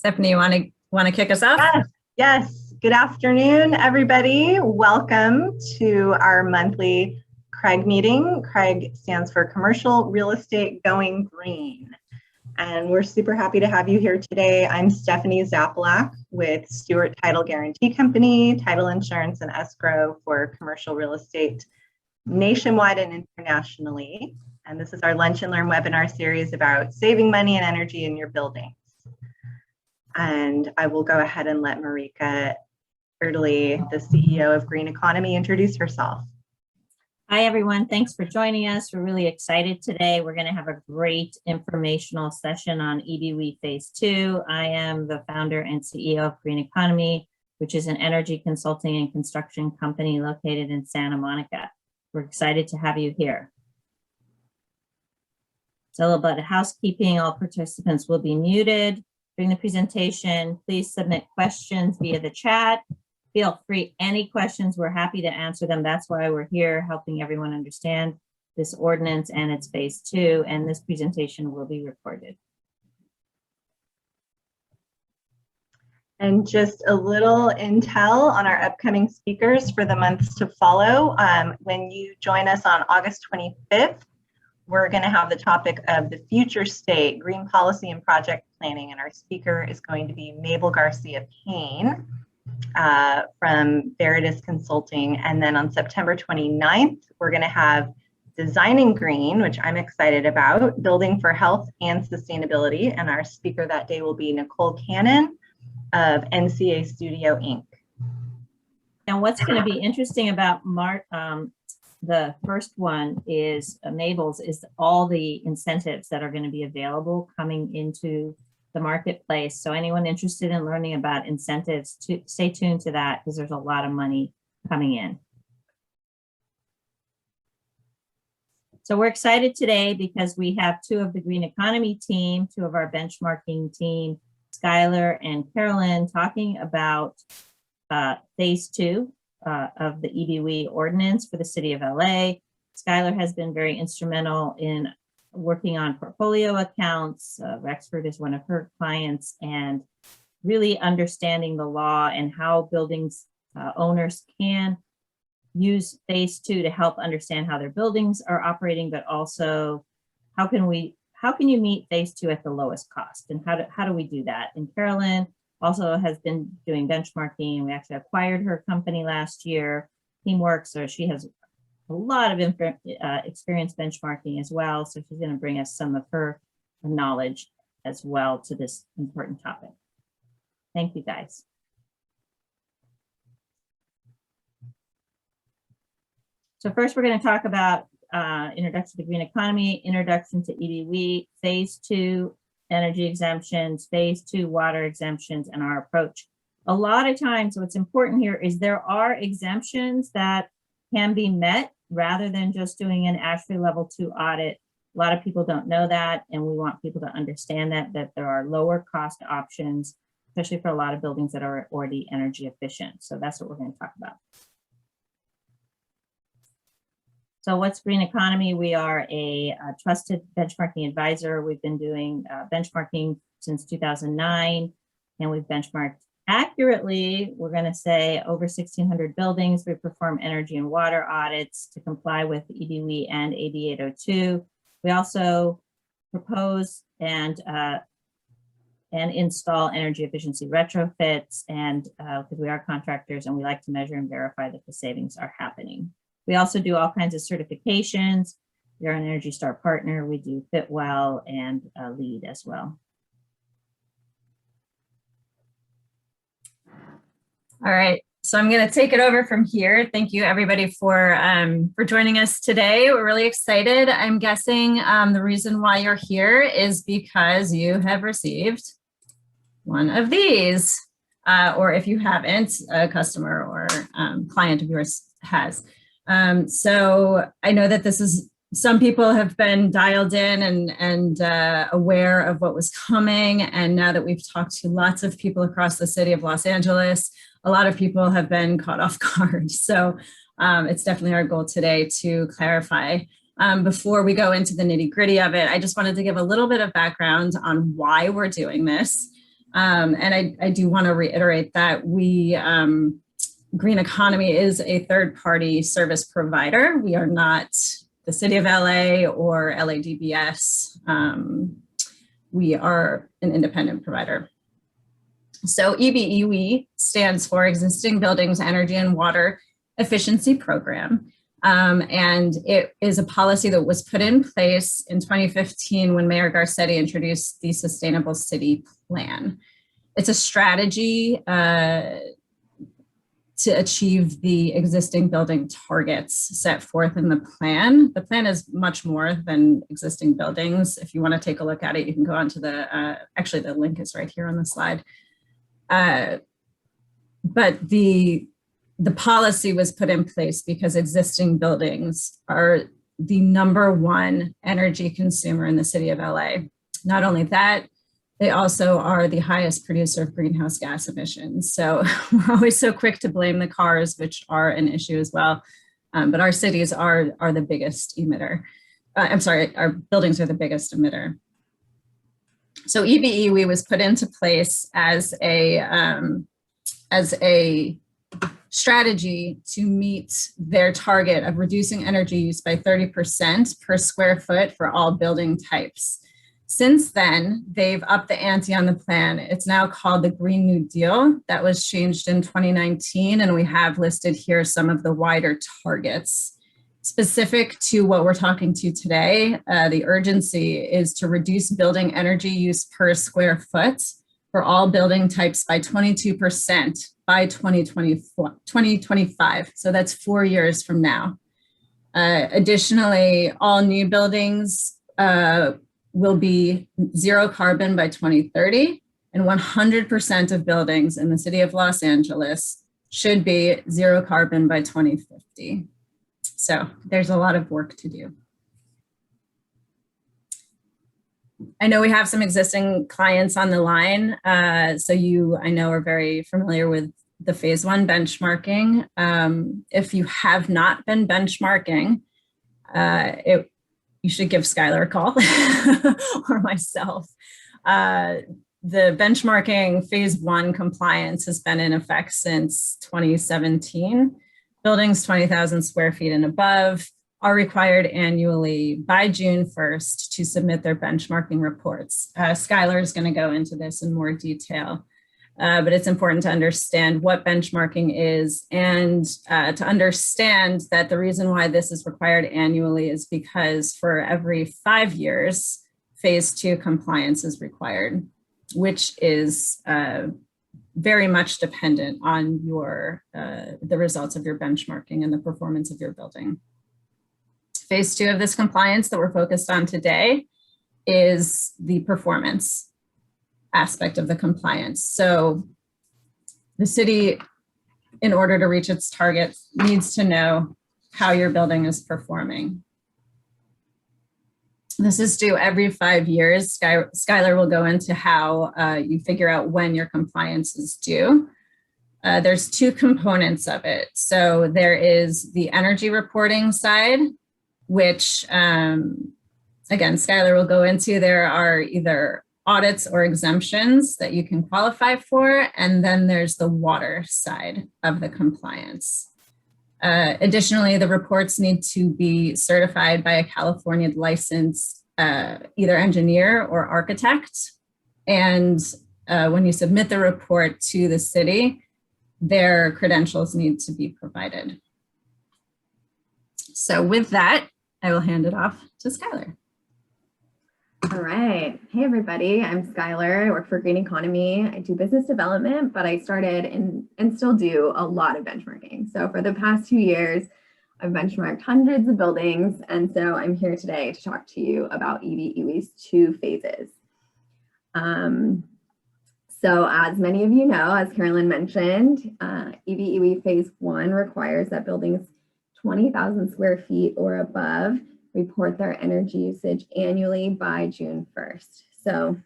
Stephanie, you want to kick us off? Yes, yes. Good afternoon, everybody. Welcome to our monthly CREGG meeting. CREGG stands for Commercial Real Estate Going Green. And we're super happy to have you here today. I'm Stephanie Zapalak with Stewart Title Guarantee Company, title insurance and escrow for commercial real estate nationwide and internationally. And this is our Lunch and Learn webinar series about saving money and energy in your buildings. And I will go ahead and let Marika Erdely, the CEO of Green EconoME, introduce herself. Hi, everyone. Thanks for joining us. We're really excited today. We're going to have a great informational session on EBEWE Phase 2. I am the founder and CEO of Green EconoME, which is an energy consulting and construction company located in Santa Monica. We're excited to have you here. So a little bit of housekeeping. All participants will be muted during the presentation. Please submit questions via the chat. Feel free, any questions, we're happy to answer them. That's why we're here, helping everyone understand this ordinance and its Phase 2, and this presentation will be recorded. And just a little intel on our upcoming speakers for the months to follow. When you join us on August 25th, we're going to have the topic of the future state, green policy and project planning, and our speaker is going to be Mabel Garcia Payne from Veritas Consulting. And then on September 29th, we're going to have Designing Green, which I'm excited about, Building for Health and Sustainability. And our speaker that day will be Nicole Cannon of NCA Studio, Inc. And what's going to be interesting about the first one is Mabel's, is all the incentives that are going to be available coming into the marketplace. So anyone interested in learning about incentives, stay tuned to that, because there's a lot of money coming in. So we're excited today because we have two of the Green EconoME team, two of our benchmarking team, Skylar and Carolyn, talking about Phase 2 of the EBEWE ordinance for the city of LA. Skylar has been very instrumental in working on portfolio accounts. Rexford is one of her clients, and really understanding the law and how buildings owners can use Phase 2 to help understand how their buildings are operating, but also how can you meet Phase 2 at the lowest cost, and how do we do that? And Carolyn also has been doing benchmarking. We actually acquired her company last year, Teamwork, so she has a lot of experience benchmarking as well. So she's going to bring us some of her knowledge as well to this important topic. Thank you, guys. So first, we're going to talk about introduction to green economy, introduction to EBEWE, Phase 2 energy exemptions, Phase 2 water exemptions, and our approach. A lot of times what's important here is there are exemptions that can be met rather than just doing an ASHRAE Level 2 audit. A lot of people don't know that, and we want people to understand that there are lower cost options, especially for a lot of buildings that are already energy efficient. So that's what we're going to talk about. So what's Green EconoME? We are a trusted benchmarking advisor. We've been doing benchmarking since 2009, and we've benchmarked accurately, we're going to say, over 1,600 buildings. We perform energy and water audits to comply with EBEWE and AB 802. We also propose and install energy efficiency retrofits, and because we are contractors and we like to measure and verify that the savings are happening. We also do all kinds of certifications. We're an Energy Star partner. We do Fitwell and LEED as well. All right, so I'm going to take it over from here. Thank you, everybody, for joining us today. We're really excited. I'm guessing the reason why you're here is because you have received one of these, or if you haven't, a customer or client of yours has. So I know that this is, some people have been dialed in and aware of what was coming. And now that we've talked to lots of people across the city of Los Angeles, a lot of people have been caught off guard. So it's definitely our goal today to clarify. Before we go into the nitty gritty of it, I just wanted to give a little bit of background on why we're doing this. And I do want to reiterate that Green EconoME is a third-party service provider. We are not the City of LA or LADBS. We are an independent provider. So EBEWE stands for Existing Buildings Energy and Water Efficiency Program. And it is a policy that was put in place in 2015 when Mayor Garcetti introduced the Sustainable City Plan. It's a strategy to achieve the existing building targets set forth in the plan. The plan is much more than existing buildings. If you want to take a look at it, you can go onto actually the link is right here on the slide. But the policy was put in place because existing buildings are the #1 energy consumer in the city of LA. Not only that, they also are the highest producer of greenhouse gas emissions. So we're always so quick to blame the cars, which are an issue as well. But our cities are the biggest emitter. I'm sorry, our buildings are the biggest emitter. So EBEWE was put into place as a strategy to meet their target of reducing energy use by 30% per square foot for all building types. Since then, they've upped the ante on the plan. It's now called the Green New Deal. That was changed in 2019, and we have listed here some of the wider targets. Specific to what we're talking to today, the urgency is to reduce building energy use per square foot for all building types by 22% by 2025. So that's 4 years from now. Additionally, all new buildings will be zero carbon by 2030, and 100% of buildings in the city of Los Angeles should be zero carbon by 2050. So there's a lot of work to do. I know we have some existing clients on the line. So you, I know, are very familiar with the phase 1 benchmarking. If you have not been benchmarking, you should give Skylar a call or myself. The benchmarking phase 1 compliance has been in effect since 2017. Buildings 20,000 square feet and above are required annually by June 1st to submit their benchmarking reports. Skylar is going to go into this in more detail, but it's important to understand what benchmarking is and to understand that the reason why this is required annually is because for every 5 years, phase 2 compliance is required, which is very much dependent on the results of your benchmarking and the performance of your building. Phase 2 of this compliance that we're focused on today is the performance aspect of the compliance. So the city, in order to reach its targets, needs to know how your building is performing. This is due every 5 years. Skylar will go into how you figure out when your compliance is due. There's 2 components of it. So there is the energy reporting side, which, again, Skylar will go into. There are either audits or exemptions that you can qualify for, and then there's the water side of the compliance. Additionally, the reports need to be certified by a California licensed either engineer or architect. And when you submit the report to the city, their credentials need to be provided. So with that, I will hand it off to Skylar. All right. Hey, everybody. I'm Skylar. I work for Green EconoME. I do business development, but I started and still do a lot of benchmarking. So for the past 2 years, I've benchmarked hundreds of buildings. And so I'm here today to talk to you about EBEWE's 2 phases. So as many of you know, as Carolyn mentioned, EBEWE phase 1 requires that buildings 20,000 square feet or above report their energy usage annually by June 1st. So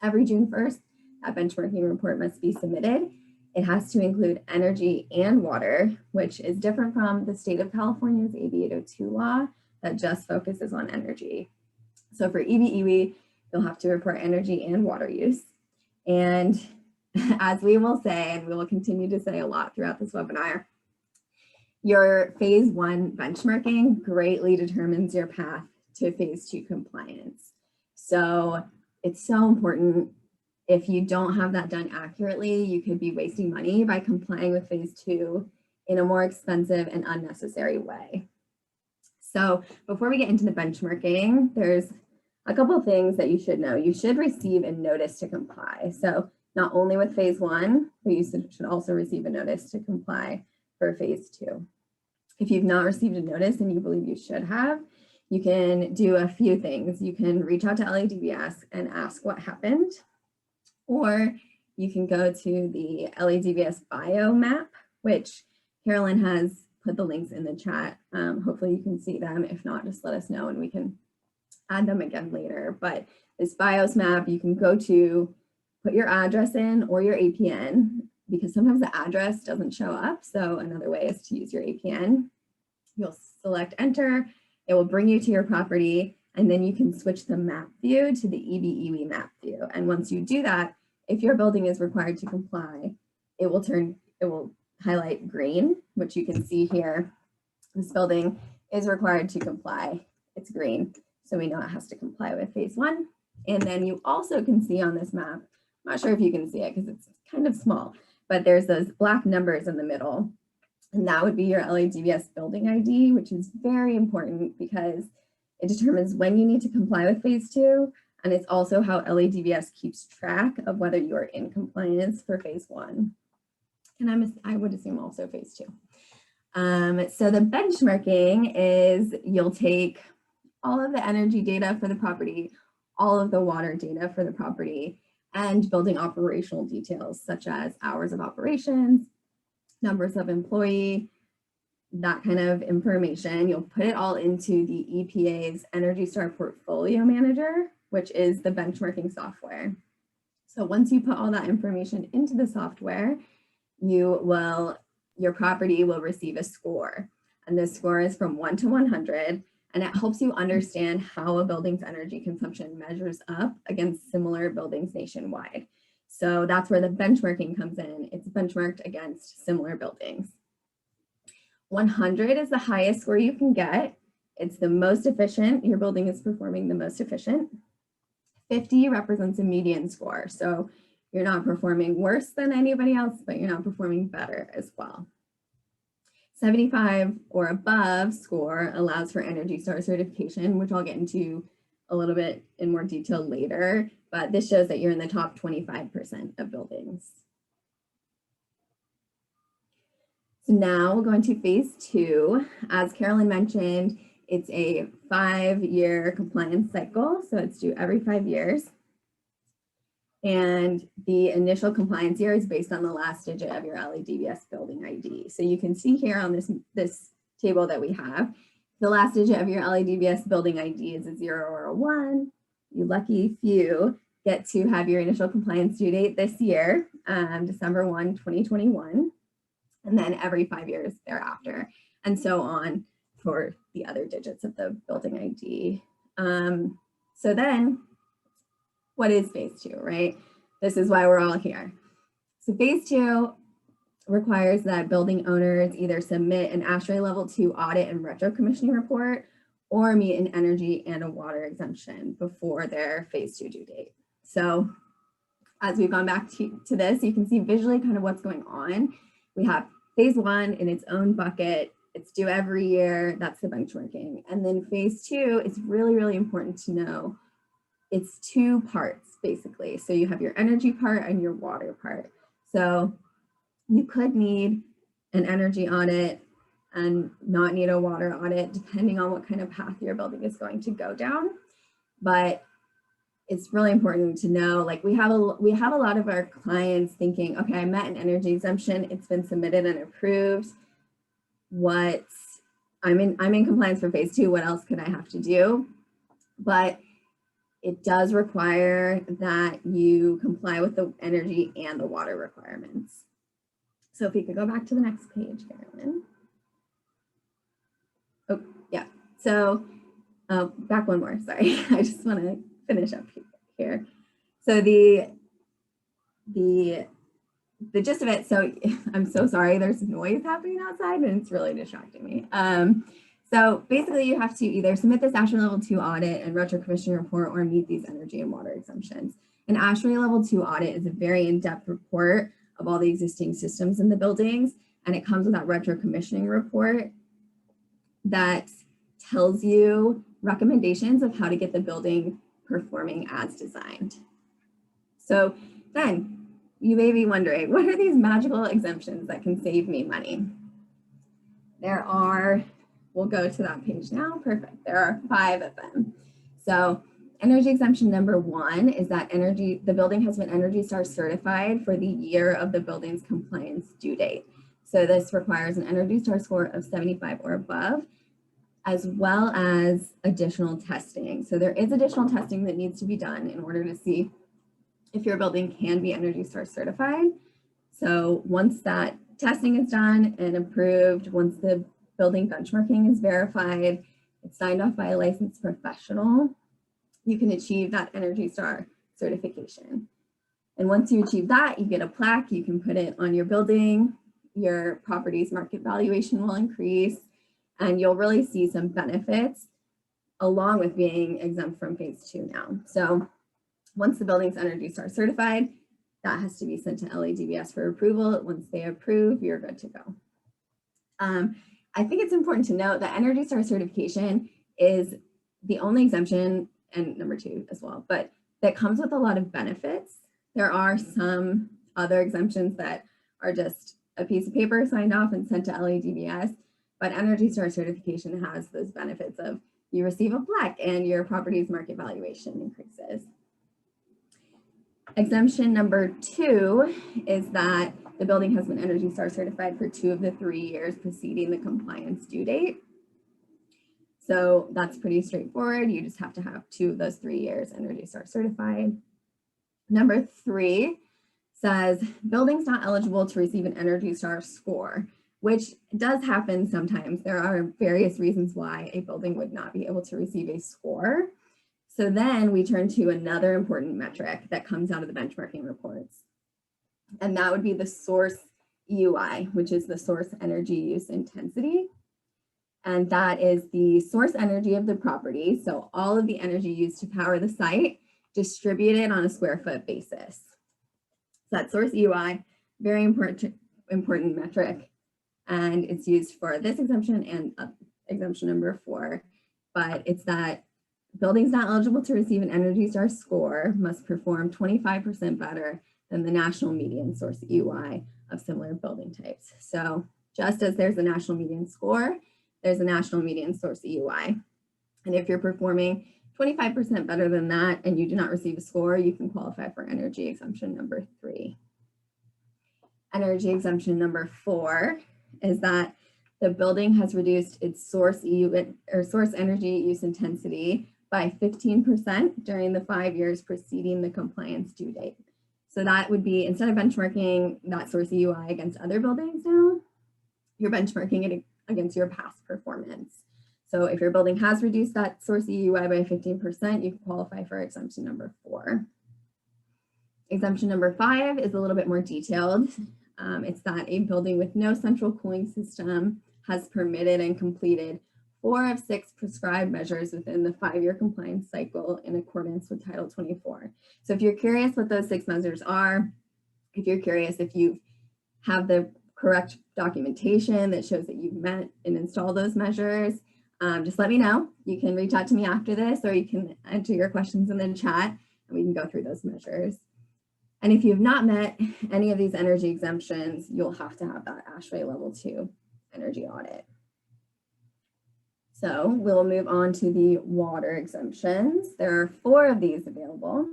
every June 1st, that benchmarking report must be submitted. It has to include energy and water, which is different from the state of California's AB 802 law that just focuses on energy. So for EBEWE, you'll have to report energy and water use. And as we will say, and we will continue to say a lot throughout this webinar, your phase 1 benchmarking greatly determines your path to phase 2 compliance. So it's so important. If you don't have that done accurately, you could be wasting money by complying with phase 2 in a more expensive and unnecessary way. So before we get into the benchmarking, there's a couple of things that you should know. You should receive a notice to comply. So not only with phase 1, but you should also receive a notice to comply for phase 2. If you've not received a notice and you believe you should have, you can do a few things. You can reach out to LADBS and ask what happened, or you can go to the LADBS bio map, which Carolyn has put the links in the chat. Hopefully you can see them. If not, just let us know and we can add them again later. But this BIOS map, you can go to, put your address in or your APN, because sometimes the address doesn't show up. So another way is to use your APN. You'll select enter, it will bring you to your property, and then you can switch the map view to the EBEWE map view. And once you do that, if your building is required to comply, it will highlight green, which you can see here. This building is required to comply, it's green. So we know it has to comply with phase 1. And then you also can see on this map, I'm not sure if you can see it because it's kind of small, but there's those black numbers in the middle. And that would be your LADBS building ID, which is very important because it determines when you need to comply with phase 2. And it's also how LADBS keeps track of whether you are in compliance for phase 1. And I would assume also phase 2. So the benchmarking is you'll take all of the energy data for the property, all of the water data for the property, and building operational details such as hours of operations, numbers of employee, that kind of information. You'll put it all into the EPA's Energy Star Portfolio Manager, which is the benchmarking software. So once you put all that information into the software, your property will receive a score. And this score is from 1 to 100. And it helps you understand how a building's energy consumption measures up against similar buildings nationwide. So that's where the benchmarking comes in. It's benchmarked against similar buildings. 100 is the highest score you can get. It's the most efficient. Your building is performing the most efficient. 50 represents a median score. So you're not performing worse than anybody else, but you're not performing better as well. 75 or above score allows for Energy Star certification, which I'll get into a little bit in more detail later, but this shows that you're in the top 25% of buildings. So now we'll go into phase 2. As Carolyn mentioned, it's a 5-year compliance cycle, so it's due every 5 years. And the initial compliance year is based on the last digit of your LADBS building ID. So you can see here on this table that we have, the last digit of your LADBS building ID is a 0 or a 1. You lucky few get to have your initial compliance due date this year, December 1, 2021, and then every 5 years thereafter, and so on for the other digits of the building ID. So then, what is phase 2, right? This is why we're all here. So phase 2 requires that building owners either submit an ASHRAE level 2 audit and retro commissioning report or meet an energy and a water exemption before their phase 2 due date. So as we've gone back to this, you can see visually kind of what's going on. We have phase 1 in its own bucket. It's due every year. That's the benchmarking. And then phase 2, it's really, really important to know it's 2 parts basically. So you have your energy part and your water part. So you could need an energy audit and not need a water audit depending on what kind of path your building is going to go down. But it's really important to know, like we have a lot of our clients thinking, okay, I met an energy exemption, it's been submitted and approved. I'm in compliance for phase 2, what else could I have to do? But it does require that you comply with the energy and the water requirements. So if we could go back to the next page, Carolyn. Oh, yeah. So back one more, sorry. I just want to finish up here. So the the gist of it, so I'm so sorry, there's noise happening outside and it's really distracting me. So basically you have to either submit this ASHRAE Level 2 audit and retro commissioning report or meet these energy and water exemptions. An ASHRAE Level 2 audit is a very in-depth report of all the existing systems in the buildings, and it comes with that retro commissioning report that tells you recommendations of how to get the building performing as designed. So then you may be wondering, what are these magical exemptions that can save me money? There are, we'll go to that page now, perfect. There are 5 of them. So energy exemption number 1 is that the building has been Energy Star certified for the year of the building's compliance due date. So this requires an Energy Star score of 75 or above, as well as additional testing. So there is additional testing that needs to be done in order to see if your building can be Energy Star certified. So once that testing is done and approved, once the building benchmarking is verified, it's signed off by a licensed professional, you can achieve that Energy Star certification. And once you achieve that, you get a plaque, you can put it on your building, your property's market valuation will increase, and you'll really see some benefits along with being exempt from phase 2 now. So once the building's Energy Star certified, that has to be sent to LADBS for approval. Once they approve, you're good to go. I think it's important to note that Energy Star certification is the only exemption, and number 2 as well, but that comes with a lot of benefits. There are some other exemptions that are just a piece of paper signed off and sent to LADBS, but Energy Star certification has those benefits of you receive a plaque and your property's market valuation increases. Exemption number 2 is that the building has been Energy Star certified for 2 of the 3 years preceding the compliance due date. So that's pretty straightforward. You just have to have 2 of those 3 years Energy Star certified. Number 3 says buildings not eligible to receive an Energy Star score, which does happen sometimes. There are various reasons why a building would not be able to receive a score. So then we turn to another important metric that comes out of the benchmarking reports. And that would be the source EUI, which is the source energy use intensity. And that is the source energy of the property. So all of the energy used to power the site distributed on a square foot basis. So that source EUI, very important metric. And it's used for this exemption and exemption number 4. But it's that buildings not eligible to receive an Energy Star score must perform 25% better than the national median source EUI of similar building types. So just as there's a national median score, there's a national median source EUI. And if you're performing 25% better than that and you do not receive a score, you can qualify for energy exemption number 3. Energy exemption number 4 is that the building has reduced its source energy use intensity by 15% during the 5 years preceding the compliance due date. So that would be, instead of benchmarking that source EUI against other buildings now, you're benchmarking it against your past performance. So if your building has reduced that source EUI by 15%, you can qualify for exemption number 4. Exemption number 5 is a little bit more detailed. It's that a building with no central cooling system has permitted and completed 4 of 6 prescribed measures within the 5-year compliance cycle in accordance with Title 24. So if you're curious what those 6 measures are, if you're curious if you have the correct documentation that shows that you've met and installed those measures, just let me know. You can reach out to me after this, or you can enter your questions in the chat and we can go through those measures. And if you've not met any of these energy exemptions, you'll have to have that ASHRAE Level 2 energy audit. So we'll move on to the water exemptions. There are 4 of these available.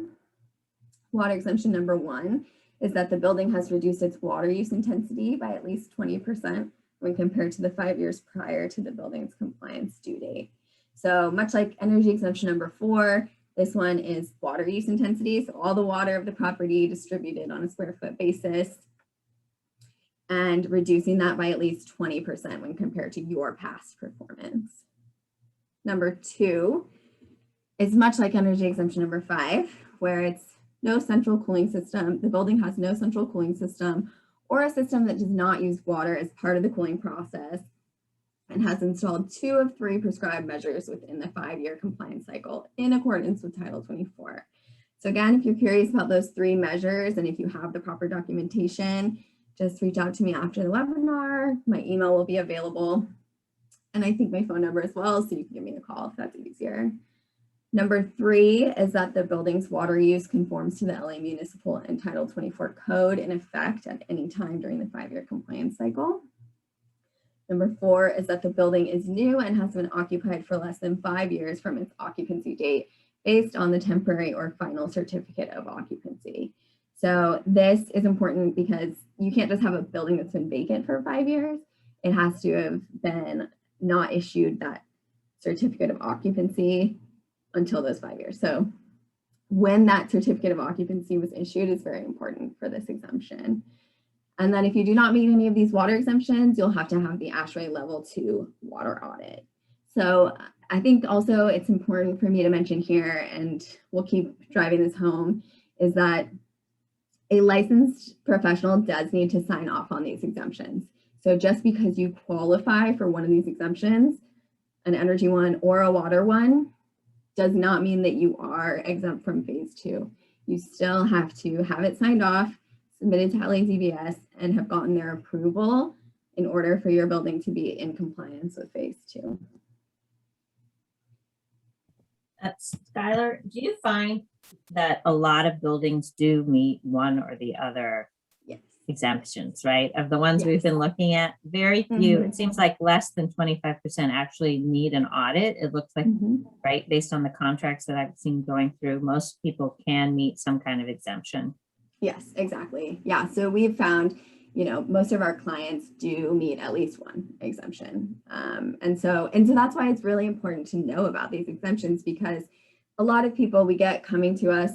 Water exemption number 1 is that the building has reduced its water use intensity by at least 20% when compared to the 5 years prior to the building's compliance due date. So much like energy exemption number 4, this one is water use intensity. So all the water of the property distributed on a square foot basis and reducing that by at least 20% when compared to your past performance. Number 2 is much like energy exemption number 5, where it's no central cooling system, the building has no central cooling system or a system that does not use water as part of the cooling process, and has installed 2 of 3 prescribed measures within the 5-year compliance cycle in accordance with Title 24. So again, if you're curious about those 3 measures and if you have the proper documentation, just reach out to me after the webinar. My email will be available, and I think my phone number as well, so you can give me a call if that's easier. Number 3 is that the building's water use conforms to the LA Municipal and Title 24 code in effect at any time during the 5-year compliance cycle. Number 4 is that the building is new and has been occupied for less than 5 years from its occupancy date based on the temporary or final certificate of occupancy. So this is important because you can't just have a building that's been vacant for 5 years. It has to have been not issued that certificate of occupancy until those 5 years. So when that certificate of occupancy was issued is very important for this exemption. And then if you do not meet any of these water exemptions, you'll have to have the ASHRAE level 2 water audit. So I think also it's important for me to mention here, and we'll keep driving this home, is that a licensed professional does need to sign off on these exemptions. So just because you qualify for one of these exemptions, an energy one or a water one, does not mean that you are exempt from phase 2. You still have to have it signed off, submitted to LADBS, and have gotten their approval in order for your building to be in compliance with phase 2. Skylar, do you find that a lot of buildings do meet one or the other Yes. exemptions, right? Of the ones Yes. we've been looking at, very few, it seems like less than 25% actually need an audit. It looks like, right, based on the contracts that I've seen going through, most people can meet some kind of exemption. Yes, exactly. Yeah, so we've found, most of our clients do meet at least one exemption. And so that's why it's really important to know about these exemptions, because a lot of people we get coming to us,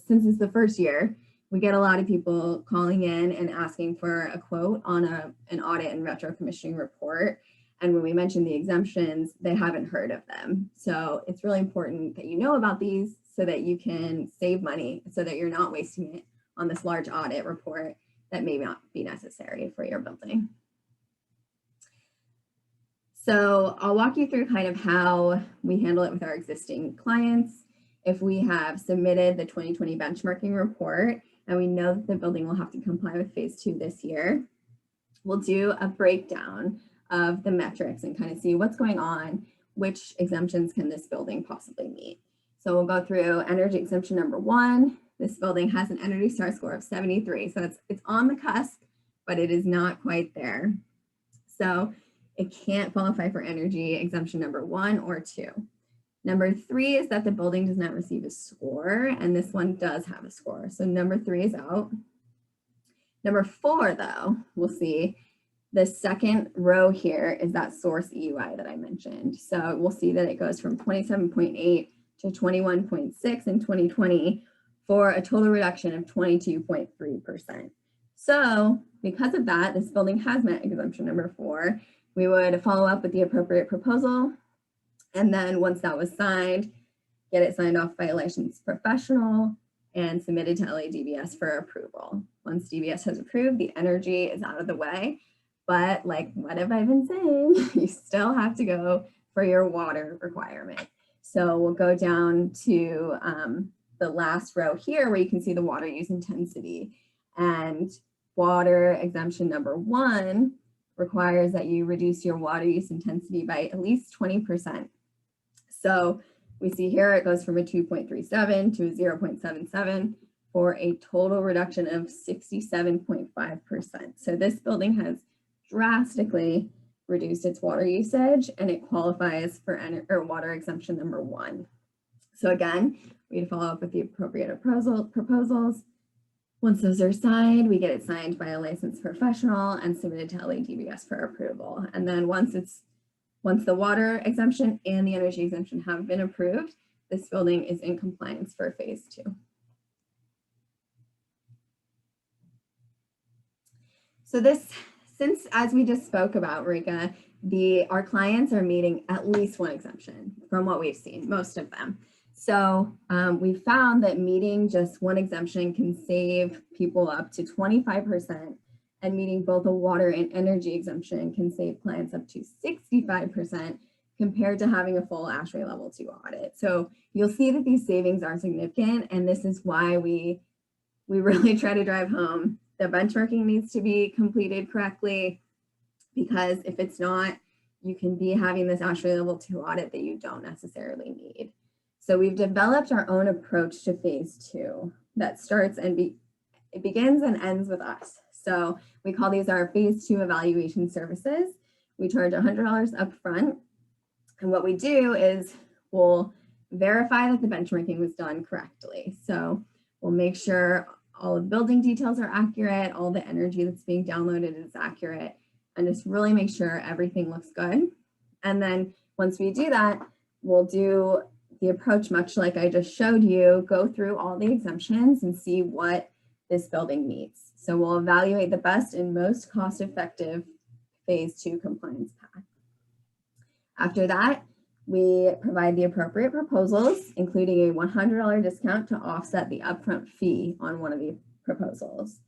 since it's the first year, we get a lot of people calling in and asking for a quote on an audit and retro commissioning report. And when we mention the exemptions, they haven't heard of them. So it's really important that you know about these so that you can save money, so that you're not wasting it on this large audit report that may not be necessary for your building. So I'll walk you through kind of how we handle it with our existing clients. If we have submitted the 2020 benchmarking report and we know that the building will have to comply with phase 2 this year, we'll do a breakdown of the metrics and kind of see what's going on, which exemptions can this building possibly meet. So we'll go through energy exemption number 1. This building has an Energy Star score of 73. So it's on the cusp, but it is not quite there. So it can't qualify for energy exemption number 1 or 2. Number 3 is that the building does not receive a score, and this one does have a score. So number 3 is out. Number 4, though, we'll see the second row here is that source EUI that I mentioned. So we'll see that it goes from 27.8 to 21.6 in 2020 for a total reduction of 22.3%. So because of that, this building has met exemption number 4. We would follow up with the appropriate proposal. And then once that was signed, get it signed off by a licensed professional and submitted to LADBS for approval. Once DBS has approved, the energy is out of the way. But like, what have I been saying? You still have to go for your water requirement. So we'll go down to the last row here where you can see the water use intensity. And water exemption number 1 requires that you reduce your water use intensity by at least 20%. So we see here it goes from a 2.37 to a 0.77 for a total reduction of 67.5%. So this building has drastically reduced its water usage, and it qualifies for water exemption number 1. So again, we'd follow up with the appropriate proposals. Once those are signed, we get it signed by a licensed professional and submitted to LADBS for approval. And then once the water exemption and the energy exemption have been approved, this building is in compliance for phase 2. So since as we just spoke about, Rika, our clients are meeting at least one exemption from what we've seen, most of them. So we found that meeting just one exemption can save people up to 25%, and meeting both a water and energy exemption can save clients up to 65% compared to having a full ASHRAE level 2 audit. So you'll see that these savings are significant, and this is why we really try to drive home the benchmarking needs to be completed correctly, because if it's not, you can be having this ASHRAE level 2 audit that you don't necessarily need. So we've developed our own approach to phase 2 that starts and it begins and ends with us. So we call these our phase 2 evaluation services. We charge $100 up front. And what we do is we'll verify that the benchmarking was done correctly. So we'll make sure all of the building details are accurate, all the energy that's being downloaded is accurate, and just really make sure everything looks good. And then once we do that, we'll do the approach much like I just showed you, go through all the exemptions and see what this building meets. So we'll evaluate the best and most cost-effective phase 2 compliance path. After that, we provide the appropriate proposals, including a $100 discount to offset the upfront fee on one of the proposals.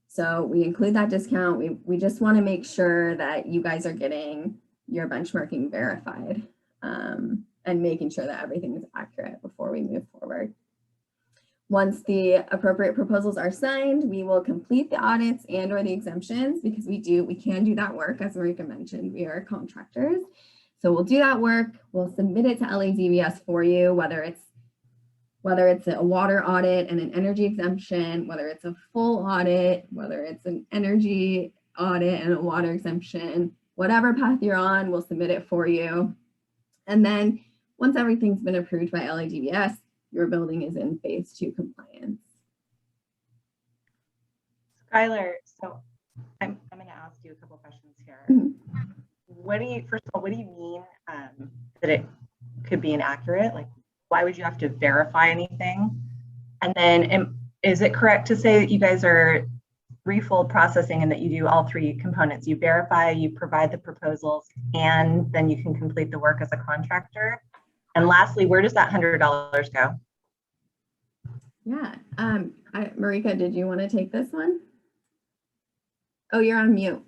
So we include that discount. We just want to make sure that you guys are getting your benchmarking verified and making sure that everything is accurate before we move forward. Once the appropriate proposals are signed, we will complete the audits and or the exemptions, because we can do that work. As Marika mentioned, we are contractors. So we'll do that work. We'll submit it to LADBS for you, whether it's a water audit and an energy exemption, whether it's a full audit, whether it's an energy audit and a water exemption, whatever path you're on, we'll submit it for you. And then once everything's been approved by LADBS, your building is in phase 2 compliance. Skylar, so I'm going to ask you a couple questions here. First of all, what do you mean that it could be inaccurate? Like, why would you have to verify anything? And then is it correct to say that you guys are threefold processing and that you do all 3 components? You verify, you provide the proposals, and then you can complete the work as a contractor? And lastly, where does that $100 go? Yeah, Marika, did you want to take this one? Oh, you're on mute.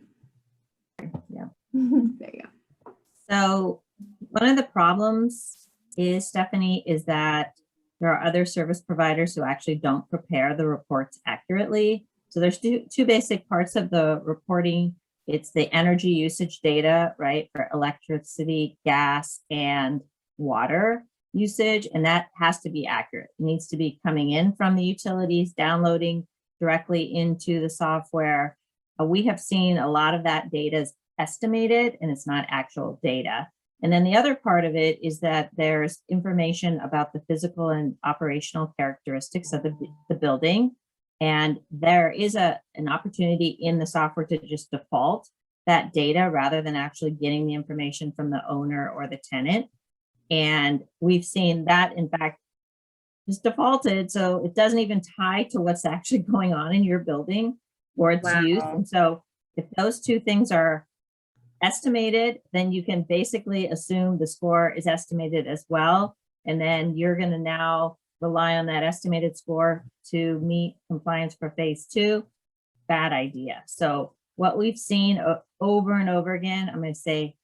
Yeah. There you go. So one of the problems is, Stephanie, is that there are other service providers who actually don't prepare the reports accurately. So there's two basic parts of the reporting. It's the energy usage data, right, for electricity, gas, and water usage, and that has to be accurate. It needs to be coming in from the utilities, downloading directly into the software. We have seen a lot of that data is estimated and it's not actual data. And then the other part of it is that there's information about the physical and operational characteristics of the building. And there is an opportunity in the software to just default that data rather than actually getting the information from the owner or the tenant. And we've seen that, in fact, is defaulted. So it doesn't even tie to what's actually going on in your building or its use. And so if those two things are estimated, then you can basically assume the score is estimated as well. And then you're going to now rely on that estimated score to meet compliance for phase 2. Bad idea. So what we've seen over and over again, I'm going to say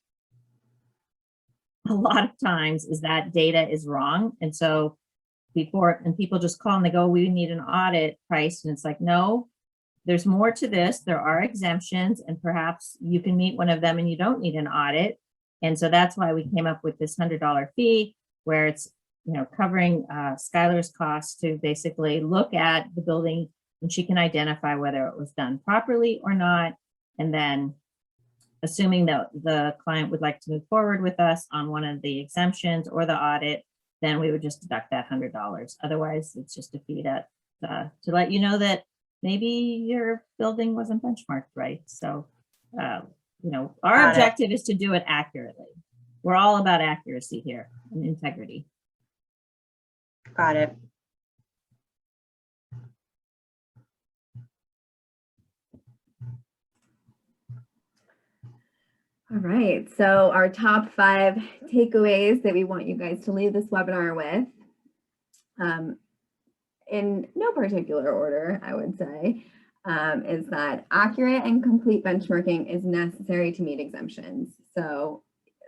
a lot of times, is that data is wrong. And so people just call and they go, we need an audit price. And it's like, no, there's more to this. There are exemptions, and perhaps you can meet one of them and you don't need an audit. And so that's why we came up with this $100 fee, where it's, you know, covering Skylar's costs to basically look at the building, and she can identify whether it was done properly or not. And then assuming that the client would like to move forward with us on one of the exemptions or the audit, then we would just deduct that $100. Otherwise, it's just a fee to let you know that maybe your building wasn't benchmarked right. So, you know, our objective is to do it accurately. We're all about accuracy here and integrity. Got it. All right, so our top 5 takeaways that we want you guys to leave this webinar with. in no particular order, I would say, is that accurate and complete benchmarking is necessary to meet exemptions. So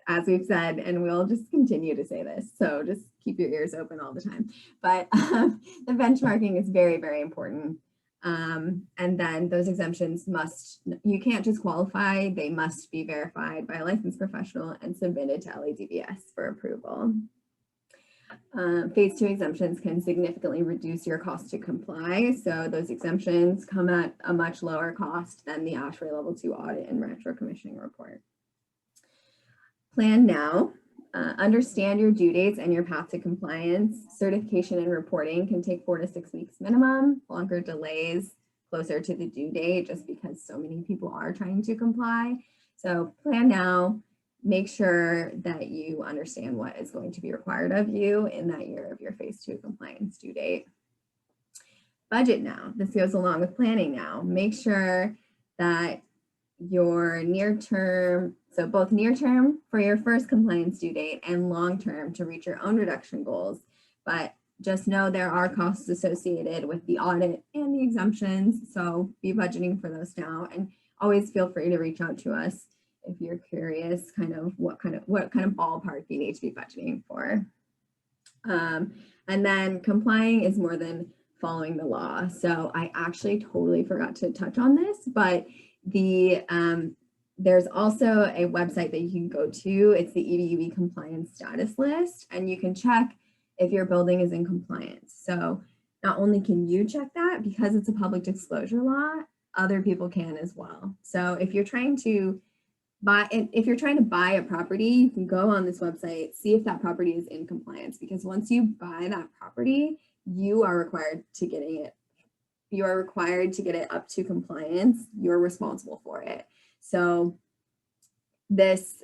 as we've said, and we'll just continue to say this, so just keep your ears open all the time, but the benchmarking is very, very important. And then those exemptions you can't just qualify, they must be verified by a licensed professional and submitted to LADBS for approval. Phase 2 exemptions can significantly reduce your cost to comply. So those exemptions come at a much lower cost than the ASHRAE Level 2 audit and retro commissioning report. Plan now. Understand your due dates and your path to compliance. Certification and reporting can take 4 to 6 weeks minimum. Longer delays closer to the due date just because so many people are trying to comply. So plan now. Make sure that you understand what is going to be required of you in that year of your phase 2 compliance due date. Budget now. This goes along with planning now. Make sure that your near term, so both near term for your first compliance due date and long term to reach your own reduction goals. But just know there are costs associated with the audit and the exemptions. So be budgeting for those now, and always feel free to reach out to us if you're curious kind of what kind of ballpark you need to be budgeting for. And then complying is more than following the law. So I actually totally forgot to touch on this, but there's also a website that you can go to. It's the EBEWE compliance status list, and you can check if your building is in compliance. So not only can you check that because it's a public disclosure law, other people can as well. So if you're trying to buy a property, you can go on this website, see if that property is in compliance, because once you buy that property, you are required to get it up to compliance. You're responsible for it. So this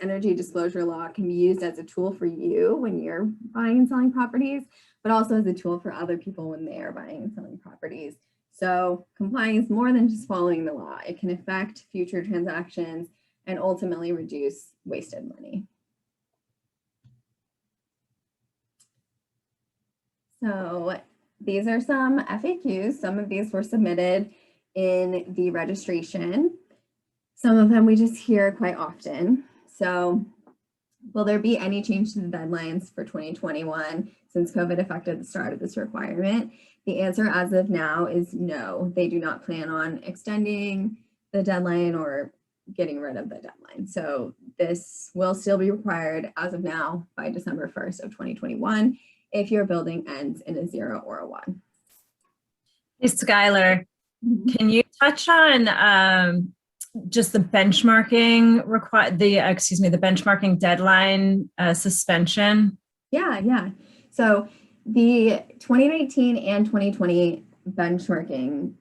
energy disclosure law can be used as a tool for you when you're buying and selling properties, but also as a tool for other people when they are buying and selling properties. So complying is more than just following the law. It can affect future transactions and ultimately reduce wasted money. So these are some FAQs. Some of these were submitted in the registration. Some of them we just hear quite often. So will there be any change to the deadlines for 2021 since COVID affected the start of this requirement? The answer as of now is no. They do not plan on extending the deadline or getting rid of the deadline. So this will still be required as of now by December 1st of 2021 if your building ends in a 0 or a 1. Hey, Skylar, can you touch on just the benchmarking the benchmarking deadline suspension? Yeah. So the 2019 and 2020 benchmarking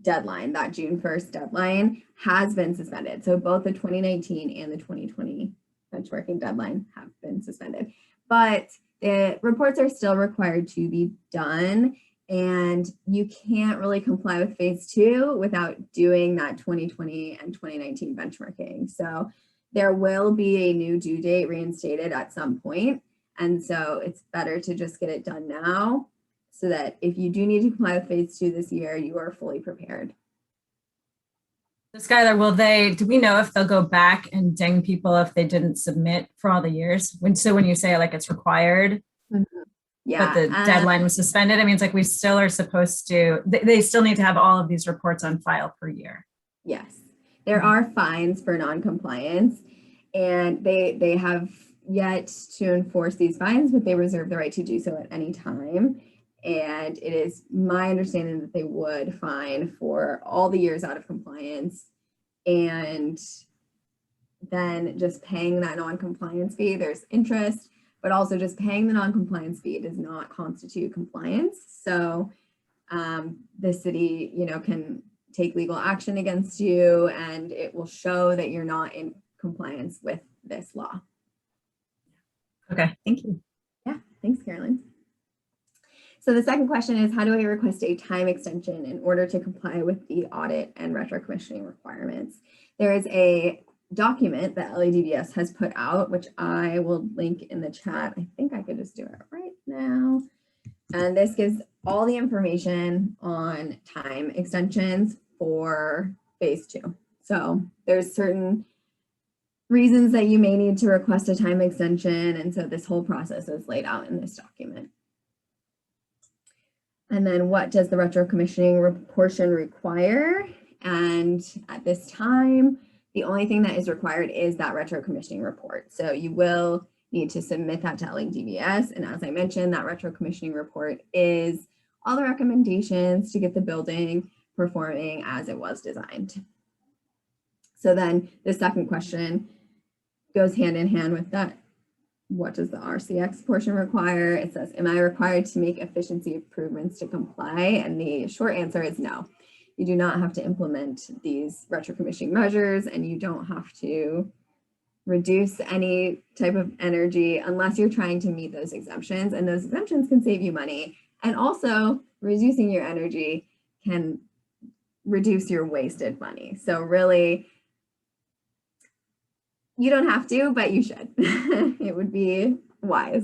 deadline, that June 1st deadline, has been suspended. So both the 2019 and the 2020 benchmarking deadline have been suspended. But the reports are still required to be done, and you can't really comply with phase 2 without doing that 2020 and 2019 benchmarking. So there will be a new due date reinstated at some point. And so it's better to just get it done now so that if you do need to comply with phase 2 this year, you are fully prepared. So Skylar, do we know if they'll go back and ding people if they didn't submit for all the years? When you say like it's required, yeah, but the deadline was suspended, I mean, it's like we still are supposed to, they still need to have all of these reports on file per year. Yes, there are fines for non-compliance, and they have yet to enforce these fines, but they reserve the right to do so at any time. And it is my understanding that they would fine for all the years out of compliance, and then just paying that non-compliance fee. There's interest, but also just paying the non-compliance fee does not constitute compliance. So the city, can take legal action against you, and it will show that you're not in compliance with this law. Okay, thank you. Yeah, thanks, Carolyn. So the second question is, how do I request a time extension in order to comply with the audit and retro commissioning requirements? There is a document that LADBS has put out, which I will link in the chat. I think I could just do it right now. And this gives all the information on time extensions for phase 2. So there's certain reasons that you may need to request a time extension. And so this whole process is laid out in this document. And then what does the retro commissioning portion require? And at this time, the only thing that is required is that retro commissioning report. So you will need to submit that to LADBS. And as I mentioned, that retro commissioning report is all the recommendations to get the building performing as it was designed. So then the second question goes hand in hand with that. What does the RCX portion require? It says, am I required to make efficiency improvements to comply? And the short answer is no. You do not have to implement these retro commissioning measures, and you don't have to reduce any type of energy unless you're trying to meet those exemptions. And those exemptions can save you money. And also reducing your energy can reduce your wasted money. So really, you don't have to, but you should. It would be wise.